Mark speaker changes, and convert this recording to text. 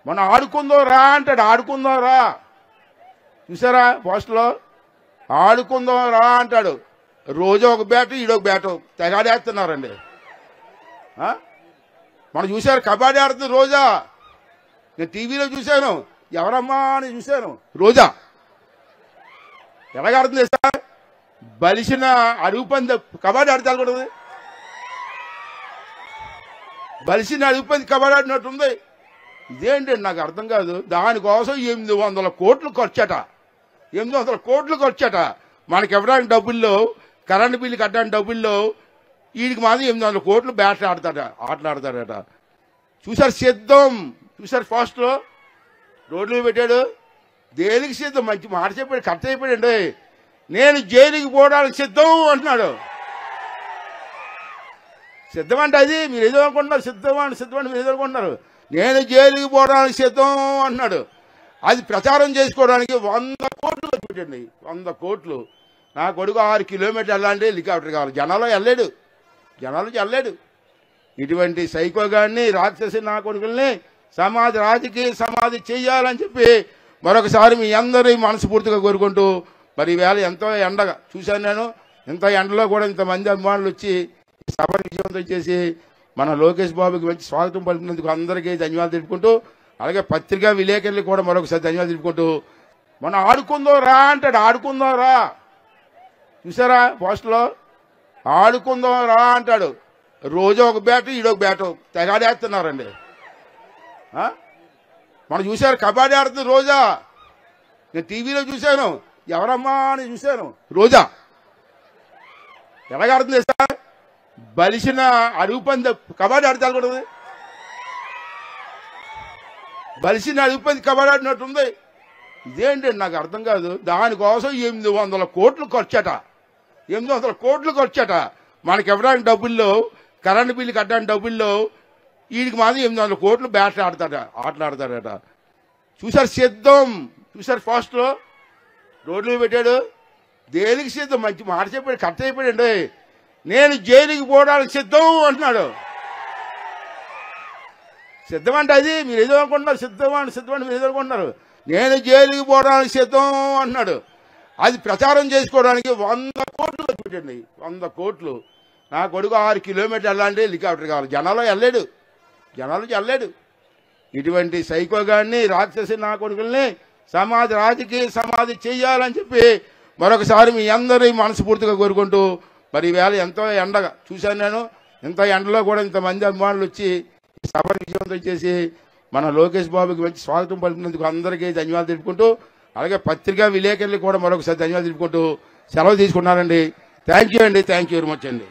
Speaker 1: మన ఆడుకుందాం రా అంటాడు. ఆడుకుందాం రా చూసారా పోస్టులో? ఆడుకుందాం రా అంటాడు. రోజు ఒక బ్యాటు ఈడొక బ్యాటు తెగాడేస్తున్నారండి. మనం చూశారు కబడ్డీ ఆడుతుంది రోజా. నేను టీవీలో చూశాను. ఎవరమ్మా అని చూశాను. రోజా ఎలాగాడుతుంది సార్? బలిసిన అడుగు పంది కబడ్డీ ఆడితే కూడదు. బలిసిన అడుగు పంది కబడ్డీ ఆడినట్టుంది. ఇదేంటండి నాకు అర్థం కాదు. దానికోసం 800 కోట్లు ఖర్చట. 800 కోట్లు ఖర్చట. మనకి ఇవ్వడానికి డబ్బుల్లో, కరెంటు బిల్లు కట్టడానికి డబ్బుల్లో వీడికి మాత్రం 800 కోట్లు బ్యాట్లు ఆటలాడతాడట. చూసారు సిద్ధం? చూసారు ఫాస్ట్లో రోడ్లు పెట్టాడు. దేనికి సిద్ధం? మంచి మాట చెప్పాడు. కరెక్ట్ అయిపోయాడండి. నేను జైలుకి పోవడానికి సిద్ధం అంటున్నాడు. సిద్ధం అంటే అది మీరు ఏదో అనుకుంటున్నారు. సిద్ధం మీరు ఏదో అనుకుంటున్నారు. నేను జైలుకి పోవడానికి సిద్ధం అంటున్నాడు. అది ప్రచారం చేసుకోవడానికి 100 కోట్లు ఖర్చు పెట్టండి. 100 కోట్లు. నా కొడుకు 6 కిలోమీటర్లు వెళ్ళాలంటే హెలికాప్టర్ కావాలి. జనాలు వెళ్ళాడు. ఇటువంటి సైకోగాన్ని, రాక్షసి నా కొడుకుల్ని రాజకీయ సమాధి చేయాలని చెప్పి మరొకసారి మీ అందరి మనస్ఫూర్తిగా కోరుకుంటూ, మరి ఈవేళ ఎంతో ఎండగా చూశాను నేను. ఇంత ఎండలో కూడా ఇంతమంది అభిమానులు వచ్చి సభను విజయవంతం చేసి మన లోకేష్ బాబుకి మంచి స్వాగతం పలికినందుకు అందరికీ ధన్యవాదాలు తెలుపుకుంటూ, అలాగే పత్రికా విలేకరులకు కూడా మరొకసారి ధన్యవాదాలు తెలుపుకుంటూ, మనం ఆడుకుందాం రా అంటాడు. ఆడుకుందాం రా చూసారా పోస్టులో? ఆడుకుందాం రా అంటాడు. రోజు ఒక బ్యాటు ఈడొక బ్యాటు తెగాడేస్తున్నారండి. మనం చూశారు కబడ్డీ ఆడుతుంది రోజా. నేను టీవీలో చూశాను. ఎవరమ్మా అని చూశాను. రోజా ఎలాగాడుతుంది సార్? బలిసిన అడుగు పంది కబడ్డీ ఆడితే కూడదు. బలిసిన అడుగు పంది కబడ్డీ ఆడినట్టుంది. ఇదేంటండి నాకు అర్థం కాదు. దానికోసం 800 కోట్లు ఖర్చట. 800 కోట్లు ఖర్చట. మనకి ఇవ్వడానికి డబ్బుల్లో, కరెంటు బిల్లు కట్టడానికి డబ్బుల్లో వీడికి మాత్రం 800 కోట్లు బ్యాట్లు ఆటలాడతాడట. చూసారు సిద్ధం? చూసారు ఫాస్ట్లో రోడ్లు పెట్టాడు. దేనికి సిద్ధం? మంచి మాట చెప్పాడు. కరెక్ట్ అయిపోయాడండి. నేను జైలుకి పోవడానికి సిద్ధం అంటున్నాడు. సిద్ధం అంటే అది మీరు ఏదో అనుకుంటున్నారు. సిద్ధం మీరు ఏదో అనుకుంటున్నారు. నేను జైలుకి పోవడానికి సిద్ధం అంటున్నాడు. అది ప్రచారం చేసుకోవడానికి 100 కోట్లు ఖర్చు పెట్టండి. 100 కోట్లు. నా కొడుకు 6 కిలోమీటర్లు వెళ్ళాలంటే హెలికాప్టర్ కావాలి. జనాలు వెళ్ళాడు. ఇటువంటి సైకోగాన్ని, రాక్షసి నా కొడుకుల్ని రాజకీయ సమాధి చేయాలని చెప్పి మరొకసారి మీ అందరి మనస్ఫూర్తిగా కోరుకుంటూ, మరి ఈవేళ ఎంతో ఎండగా చూశాను నేను. ఇంత ఎండలో కూడా ఇంతమంది అభిమానులు వచ్చి సభను విజయవంతం చేసి మన లోకేష్ బాబుకి మంచి స్వాగతం పలికినందుకు అందరికీ ధన్యవాదాలు తెలుపుకుంటూ, అలాగే పత్రికా విలేకరులకు కూడా మరొకసారి ధన్యవాదాలు తెలుపుకుంటూ సెలవు తీసుకున్నానండి. థ్యాంక్ యూ వెరీ మచ్ అండి.